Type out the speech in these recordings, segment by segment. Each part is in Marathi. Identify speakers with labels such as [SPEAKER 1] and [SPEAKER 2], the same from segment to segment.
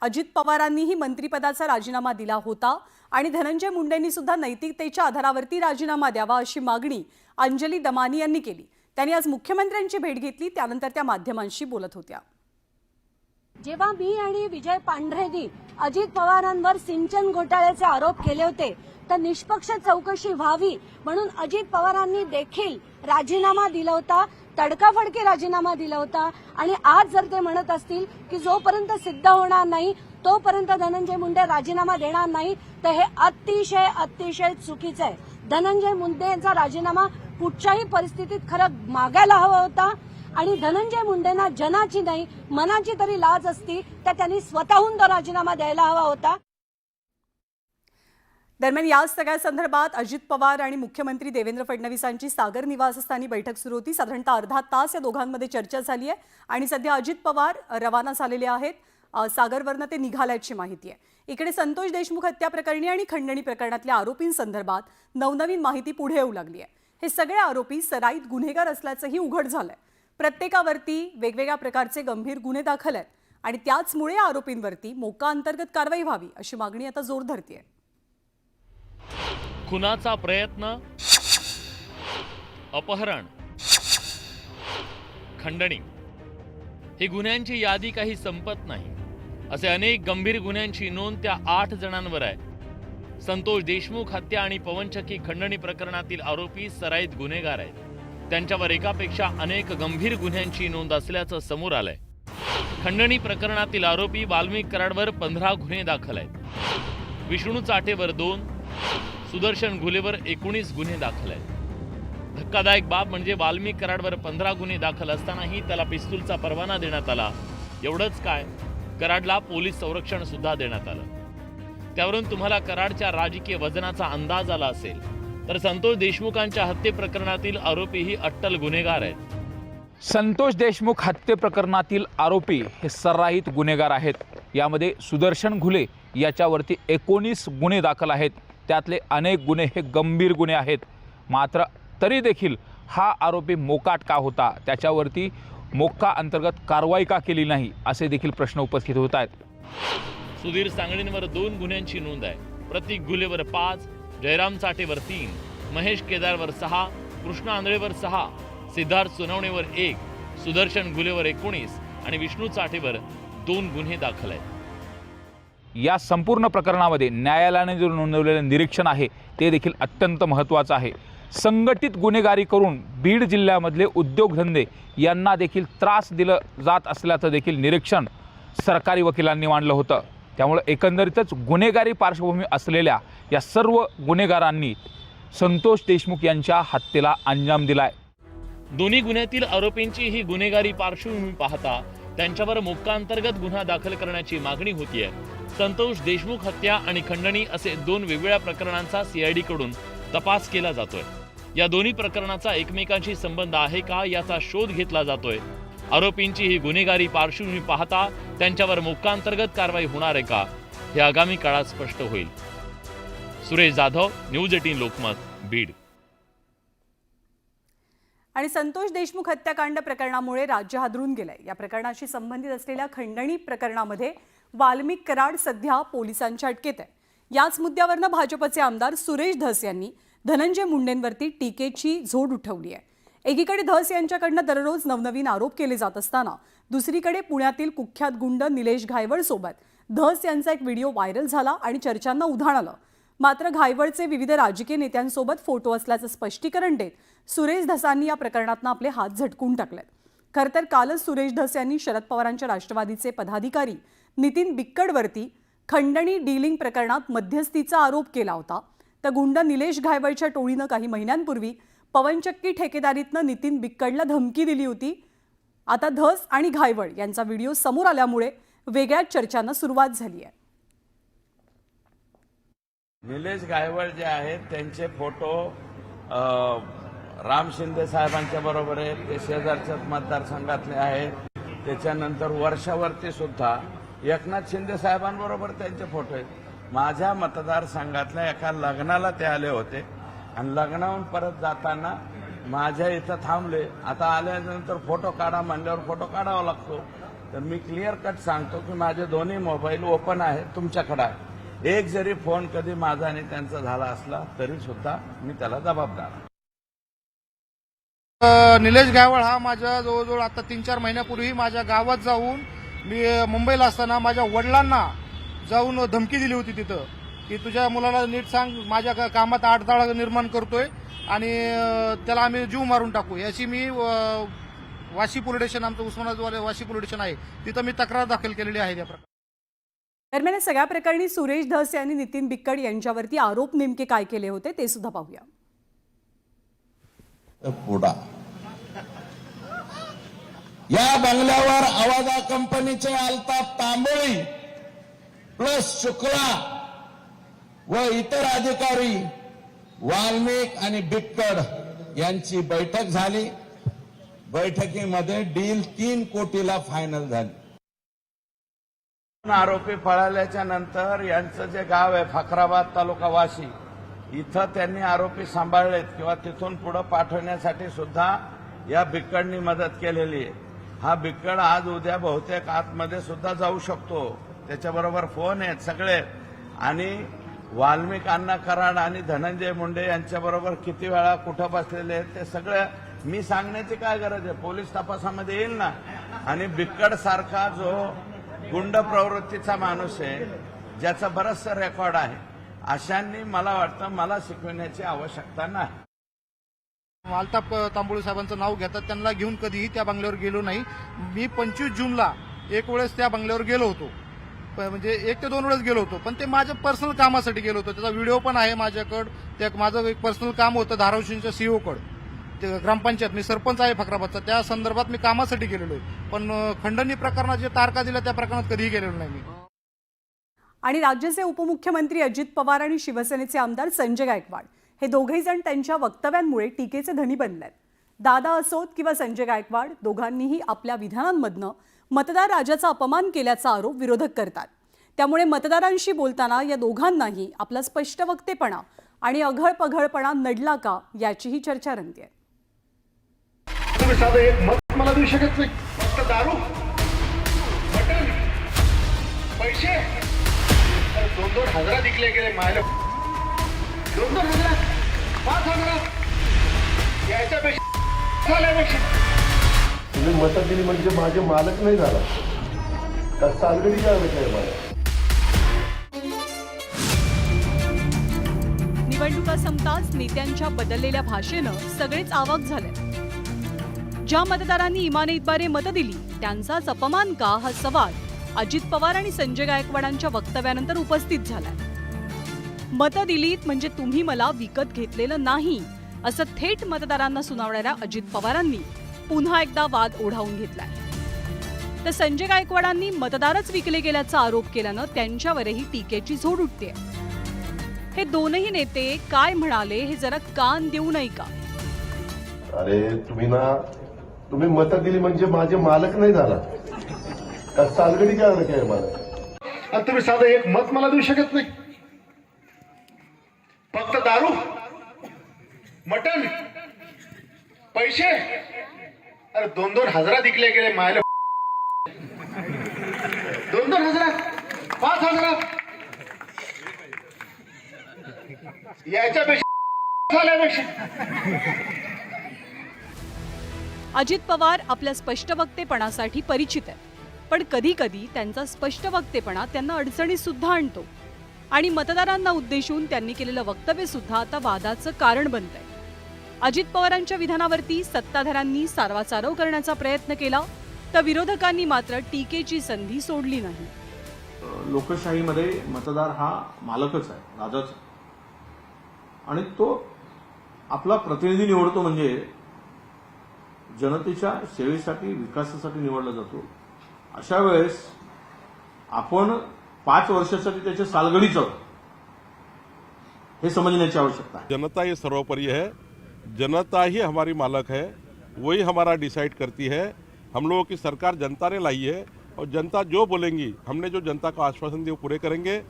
[SPEAKER 1] अजित पवारांनीही मंत्रिपदाचा राजीनामा दिला होता आणि धनंजय मुंडेंनी सुद्धा नैतिकतेच्या आधारावरती राजीनामा द्यावा अशी मागणी अंजली दमानी यांनी केली। त्यांनी आज मुख्यमंत्र्यांची भेट घेतली, त्यानंतर त्या माध्यमांशी बोलत होत्या।
[SPEAKER 2] जेव्हा मी आणि विजय पांढरेंनी अजित पवारांवर सिंचन घोटाळ्याचे आरोप केले होते तर निष्पक्ष चौकशी व्हावी म्हणून अजित पवारांनी देखील राजीनामा दिला होता, तडकाफडकी राजीनामा दिला होता। आणि आज जर ते म्हणत असतील की जोपर्यंत सिद्ध होणार नाही तोपर्यंत धनंजय मुंडे राजीनामा देणार नाही तर हे अतिशय अतिशय चुकीचं आहे। धनंजय मुंडे यांचा राजीनामा कुठच्याही परिस्थितीत खरं मागायला हवा होता आणि धनंजय मुंडेंना जनाची नाही मनाची तरी लाज असती तर त्यांनी स्वतःहून तो राजीनामा द्यायला हवा होता।
[SPEAKER 1] दरम्यान या सगळ्या संदर्भात अजित पवार आणि मुख्यमंत्री देवेंद्र फडणवीसांची सागर निवासस्थानी बैठक सुरू होती। साधारणतः अर्धा तास या दोघांमध्ये चर्चा झाली आहे आणि सध्या अजित पवार रवाना झालेले आहेत, सागरवरनं ते निघाल्याची माहिती आहे। इकडे संतोष देशमुख हत्या प्रकरणी आणि खंडणी प्रकरणातल्या आरोपींसंदर्भात नवनवीन माहिती पुढे येऊ लागली आहे। हे सगळे आरोपी सराईत गुन्हेगार असल्याचंही उघड झालंय। प्रत्येकावरती वेगवेगळ्या प्रकारचे गंभीर गुन्हे दाखल आहेत आणि त्याचमुळे आरोपींवरती मोका अंतर्गत कारवाई व्हावी अशी मागणी आता जोर धरतेय।
[SPEAKER 3] खुनाचा प्रयत्न, अपहरण, खंडणी ही गुन्ह्यांची यादी काही संपत नाही। असे अनेक गंभीर गुन्ह्यांची नोंद त्या 8 जणांवर आहे। संतोष देशमुख हत्या आणि पवनचक्की खंडणी प्रकरणातील आरोपी सराईत गुन्हेगार आहेत। त्यांच्यावर एकापेक्षा अनेक गंभीर गुन्ह्यांची नोंद असल्याचं समोर आलंय। खंडणी प्रकरणातील आरोपी वाल्मिक कराडवर 15 गुन्हे दाखल आहेत। विष्णू चाटेवर 2, सुदर्शन घुलेवर 19 गुन्हे दाखल आहेत। धक्कादायक बाब म्हणजे वाल्मिक कराडवर 15 गुन्हे दाखल असतानाही त्याला पिस्तूलचा परवाना देण्यात आला। एवढंच काय, कराडला पोलीस संरक्षण सुद्धा देण्यात आलं। त्यावरून तुम्हाला कराडच्या राजकीय वजनाचा अंदाज आला असेल तर संतोष देशमुखांच्या हत्ये प्रकरणातील आरोपीही अट्टल गुन्हेगार आहेत।
[SPEAKER 4] संतोष देशमुख हत्ये प्रकरणातील आरोपी हे सराईत गुन्हेगार आहेत। यामध्ये सुदर्शन घुले याच्यावरती 19 गुन्हे दाखल आहेत। त्यातले अनेक गुन्हे हे गंभीर गुन्हे आहेत। मात्र तरी देखील हा आरोपी मोकाट का होता, त्याच्यावरती मोक्का अंतर्गत कारवाई का केली नाही असे देखील प्रश्न उपस्थित होत आहेत।
[SPEAKER 3] सुधीर सांगळींवर 2 गुन्ह्यांची नोंद आहे। प्रतीक घुलेवर 5, जयराम चाटेवर 3, महेश केदारवर 6, कृष्ण आंधळेवर 6, सिद्धार्थ सोनवणेवर 1, सुदर्शन घुलेवर 19 आणि विष्णू चाटेवर 2 गुन्हे दाखल आहेत।
[SPEAKER 4] या संपूर्ण प्रकरणामध्ये न्यायालयाने जो नोंदवलेलं निरीक्षण आहे ते देखील अत्यंत महत्त्वाचं आहे। संघटित गुन्हेगारी करून बीड जिल्ह्यामधले उद्योगधंदे यांना देखील त्रास दिलं जात असल्याचं देखील निरीक्षण सरकारी वकिलांनी मांडलं होतं। त्यामुळे एकंदरीतच गुन्हेगारी पार्श्वभूमी असलेल्या या सर्व गुन्हेगारांनी संतोष देशमुख यांच्या हत्येला अंजाम दिलाय।
[SPEAKER 3] दोन्ही गुन्ह्यातील आरोपींची ही गुन्हेगारी पार्श्वभूमी पाहता त्यांच्यावर मोक्का अंतर्गत गुन्हा दाखल करण्याची मागणी होतीये। संतोष देशमुख हत्या आणि खंडणी असे 2 वेगवेगळ्या प्रकरणांचा सीआयडी कडून तपास केला जातोय। या दोन्ही प्रकरणाचा एकमेकांशी संबंध आहे का याचा शोध घेतला जातोय। आरोपींची ही गुन्हेगारी पार्श्वभूमी पाहता त्यांच्यावर मोक्का अंतर्गत कारवाई होणार आहे का हे आगामी काळात स्पष्ट होईल। सुरेश जाधव, न्यूज 18 लोकमत, बीड।
[SPEAKER 1] आणि संतोष देशमुख हत्याकांड प्रकरणामुळे राज्य हादरून गेलंय। या प्रकरणाशी संबंधित असलेल्या खंडणी प्रकरणामध्ये वाल्मिक कराड सध्या पोलिसांच्या अटकेत आहे। याच मुद्द्यावरनं भाजपचे आमदार सुरेश धस यांनी धनंजय मुंडेंवरती टीकेची झोड उठवली आहे। एकीकडे धस यांच्याकडनं दररोज नवनवीन आरोप केले जात असताना दुसरीकडे पुण्यातील कुख्यात गुंड निलेश घायवळ सोबत धस यांचा एक व्हिडिओ व्हायरल झाला आणि चर्चांना उधाण आलं। मात्र घायवळचे विविध राजकीय नेत्यांसोबत फोटो असल्याचं स्पष्टीकरण देत सुरेश धसांनी या प्रकरणातनं आपले हात झटकून टाकलेत। खरं तर कालच सुरेश धस यांनी शरद पवारांच्या राष्ट्रवादीचे पदाधिकारी नितीन बिक्कडवरती खंडणी डीलिंग प्रकरणात मध्यस्थीचा आरोप केला होता। तर गुंड निलेश घायवळच्या टोळीनं काही महिन्यांपूर्वी पवनचक्की ठेकेदारीतनं नितीन बिक्कडला धमकी दिली होती। आता धस आणि घायवळ यांचा व्हिडिओ समोर आल्यामुळे वेगळ्याच चर्चांना सुरुवात झाली आहे।
[SPEAKER 5] निलेश घायवळ जे आहेत त्यांचे फोटो राम शिंदे साहेबांच्या बरोबर आहेत, ते शेजारच्या मतदारसंघातले आहेत। त्याच्यानंतर वर्षावरती सुद्धा एकनाथ शिंदे साहेबांबरोबर त्यांचे फोटो आहेत। माझ्या मतदारसंघातल्या एका लग्नाला ते आले होते आणि लग्नाहून परत जाताना माझ्या इथं थांबले। आता आल्यानंतर फोटो काढा म्हणल्यावर फोटो काढावा लागतो। तर मी क्लिअर कट सांगतो की माझे दोन्ही मोबाईल ओपन आहेत, तुमच्याकडे आहे. एक जरी फोन कधी माझा आणि त्यांचा झाला असला तरी सुद्धा मी त्याला जबाबदार आहे.
[SPEAKER 6] निलेश गायवळ हा माझ्या जवळजवळ आता 3-4 महिन्यापूर्वी माझ्या गावात जाऊन मी मुंबईला असताना माझ्या वडिलांना जाऊन धमकी दिली होती तिथं की तुझ्या मुलाला नीट सांग, माझ्या कामात अडथळा निर्माण करतोय आणि त्याला आम्ही जीव मारून टाकू, याची मी वाशी पोलीस स्टेशन, आमचं उस्मानाबाद वाशी पोलीस स्टेशन आहे, तिथं मी तक्रार दाखल केलेली आहे. त्या प्रकारे
[SPEAKER 1] दरम्यान या सगळ्या प्रकरणी सुरेश धस यांनी नितीन बिक्कड यांच्यावरती आरोप नेमके काय केले होते ते सुद्धा पाहूया.
[SPEAKER 7] पुढा या बंगल्यावर आवाजा कंपनीचे अल्ताफ तांबोळी प्लस शुक्ला व इतर अधिकारी वाल्मिक आणि बिक्कड यांची बैठक झाली. बैठकीमध्ये डील 3 कोटीला फायनल झाली.
[SPEAKER 5] आरोपी पळाल्याच्या नंतर यांचं जे गाव आहे फकराबाद तालुका वाशी, इथं त्यांनी आरोपी सांभाळलेत किंवा तिथून पुढे पाठवण्यासाठी सुद्धा या बिक्कडनी मदत केलेली आहे. हा बिक्कड आज उद्या बहुतेक आतमध्ये सुद्धा जाऊ शकतो, त्याच्याबरोबर फोन आहेत सगळे. आणि वाल्मिक अण्णा कराड आणि धनंजय मुंडे यांच्याबरोबर किती वेळा कुठं बसलेले आहेत ते सगळं मी सांगण्याची काय गरज आहे, पोलीस तपासामध्ये येईल ना. आणि बिक्कड सारखा जो गुंड प्रवृत्तीचा माणूस आहे, ज्याचा बरंचसं रेकॉर्ड आहे, अशांनी मला वाटतं मला शिकविण्याची आवश्यकता नाही.
[SPEAKER 6] अल्ताफ तांबोळी साहेबांचं नाव घेतात, त्यांना घेऊन कधीही त्या बंगल्यावर गेलो नाही. मी 25 जूनला एक वेळेस त्या बंगल्यावर गेलो होतो, म्हणजे 1 ते 2 वेळेस गेलो होतो, पण ते माझ्या पर्सनल कामासाठी गेलो होतो. त्याचा व्हिडिओ पण आहे माझ्याकडं. ते माझं एक पर्सनल काम होतं धाराशिवच्या सीओकडं, ते ग्रामपंचायत, मी सरपंच आहे फकराबादचा, त्या संदर्भात मी कामासाठी गेलेलो आहे. पण खंडणी प्रकरणात जे तारखा दिल्या त्या प्रकरणात कधीही गेलेलो नाही मी.
[SPEAKER 1] आणि राज्याचे उपमुख्यमंत्री अजित पवार आणि शिवसेनेचे आमदार संजय गायकवाड हे दोघेही जण त्यांच्या वक्तव्यांमुळे टीकेचे धनी बनलेत. दादा असोत किंवा संजय गायकवाड, दोघांनीही आपल्या विधानांमधनं मतदार राजाचा अपमान केल्याचा आरोप विरोधक करतात. त्यामुळे मतदारांशी बोलताना या दोघांनाही आपला स्पष्ट वक्तेपणा आणि अघळपघळपणा नडला का याचीही चर्चा रंगतेय.
[SPEAKER 8] तुम्ही साधं एक मत मला देऊ शकत नाही, फक्त दारू, मटण, पैसे 2-2 हजार दिले गेले मायला, 2-2 हजार, 5 हजार याच्यापेक्षा झाल्यापेक्षा तुम्ही मतं दिली म्हणजे माझे मालक नाही झाला का, सालगडी काय मला.
[SPEAKER 1] निवडणुका संपताच नेत्यांच्या बदललेल्या भाषेनं सगळेच आवाक झाले. ज्या मतदारांनी इमाने इतबारे मतं दिली त्यांचाच अपमान का, हा सवाल अजित पवार आणि संजय गायकवाडांच्या वक्तव्यानंतर उपस्थित झालाय. मतं दिलीत म्हणजे तुम्ही मला विकत घेतलेलं नाही, असं थेट मतदारांना सुनावणाऱ्या अजित पवारांनी पुन्हा एकदा वाद ओढावून घेतलाय. तर संजय गायकवाडांनी मतदारच विकले गेल्याचा आरोप केल्यानं त्यांच्यावरही टीकेची झोड उठतेय. हे दोनही नेते काय म्हणाले हे जरा कान देऊ नये का.
[SPEAKER 8] अरे तुम्ही मतं दिली म्हणजे माझे मालक नाही झाला का, सालगडी काय मला. आणि तुम्ही साधं एक मत मला देऊ शकत नाही, फक्त दारू, मटण, पैसे 2-2 हजार दिले गेले मायला, 2-2 हजार, 5 हजार याच्यापेक्षा झाल्यापेक्षा.
[SPEAKER 1] अजित पवार आपल्या स्पष्ट वक्तेपणासाठी परिचित आहेत, पण कधी कधी त्यांचा स्पष्ट वक्तेपणा त्यांना अडचणीत सुद्धा आणतो. आणि मतदारांना उद्देशून त्यांनी केलेलं वक्तव्य सुद्धा आता वादाचं कारण बनतंय. अजित पवारांच्या विधानावरती सत्ताधाऱ्यांनी सारवासारव करण्याचा प्रयत्न केला, तर विरोधकांनी मात्र टीकेची संधी सोडली नाही.
[SPEAKER 9] लोकशाहीमध्ये मतदार हा मालकच आहे, राजाच आहे, आणि तो आपला प्रतिनिधी निवडतो म्हणजे जनतेच्या सेवेसाठी, विकासासाठी निवडला जातो. अशा वेळेस आपण 5 वर्षासाठी त्याच्या सालगडीच आहोत हे समजण्याची आवश्यकता आहे.
[SPEAKER 10] जनता ये सर्वोपरि है, जनता ही हमारी मालक है, वही हमारा डिसाइड करती है. हम लोगों की सरकार जनता ने लाई है और जनता जो बोलेंगी, हमने जो जनता को आश्वासन दिए वो पूरे करेंगे.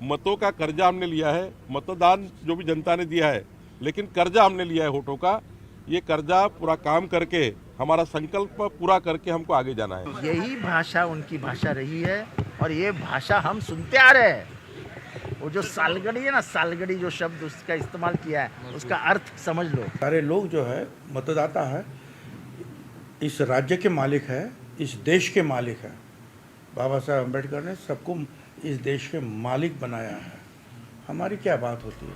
[SPEAKER 10] मतों का कर्जा हमने लिया है, मतदान जो भी जनता ने दिया है, लेकिन कर्जा हमने लिया है वोटों का. ये कर्जा पूरा काम करके हमारा संकल्प पूरा करके हमको आगे जाना है।
[SPEAKER 8] यही भाषा उनकी भाषा रही है और ये भाषा हम सुनते आ रहे हैं। वो जो सालगड़ी है ना, सालगड़ी जो शब्द उसका इस्तेमाल किया है, उसका अर्थ समझ लो।
[SPEAKER 11] सारे लोग जो है, मतदाता है, इस राज्य के मालिक है, इस देश के मालिक है। बाबा साहेब अम्बेडकर ने सबको इस देश के मालिक बनाया है। हमारी क्या बात होती है?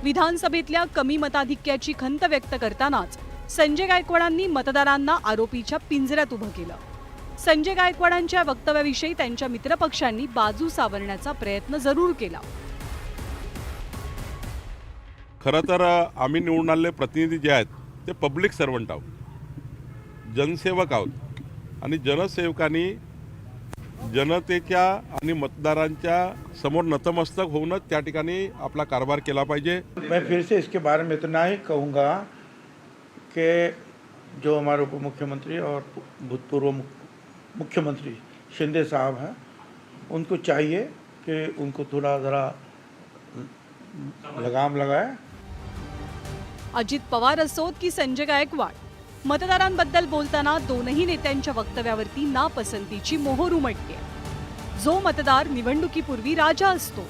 [SPEAKER 1] विधानसभेतल्या कमी मताधिक्याची खंत व्यक्त करतानाच संजय गायकवाडांनी मतदारांना आरोपीच्या पिंजऱ्यात उभं केलं. संजय गायकवाडांच्या वक्तव्याविषयी त्यांच्या मित्रपक्षांनी बाजू सावरण्याचा प्रयत्न जरूर केला.
[SPEAKER 10] खरं तर आम्ही निवडून आलेले प्रतिनिधी जे आहेत ते पब्लिक सर्वंट आहोत, जनसेवक आहोत आणि जनसेवकांनी जनतेच्या आणि मतदारांच्या समोर नतमस्तक होऊनच त्या ठिकाणी आपला कारभार केला पाहिजे.
[SPEAKER 11] मैं फिर से इसके बारे में इतना ही कहूँगा कि जो हमारे उप मुख्यमंत्री और भूतपूर्व मुख्यमंत्री शिंदे साहब हैं, उनको चाहिए कि उनको थोड़ा ज़रा लगाम लगाए.
[SPEAKER 1] अजित पवार असोत की संजय गायकवाड, मतदारांबद्दल बोलताना दोनही नेत्यांच्या वक्तव्यावरती नापसंतीची मोहोर उमटते. जो मतदार निवडणुकीपूर्वी राजा असतो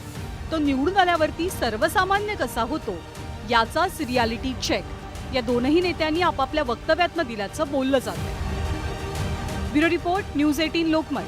[SPEAKER 1] तो निवडून आल्यावरती सर्वसामान्य कसा होतो याचाच रियालिटी चेक या दोनही नेत्यांनी आपापल्या वक्तव्यातनं दिल्याचं बोललं जातंय. Bureau report, news 18 Lokmat.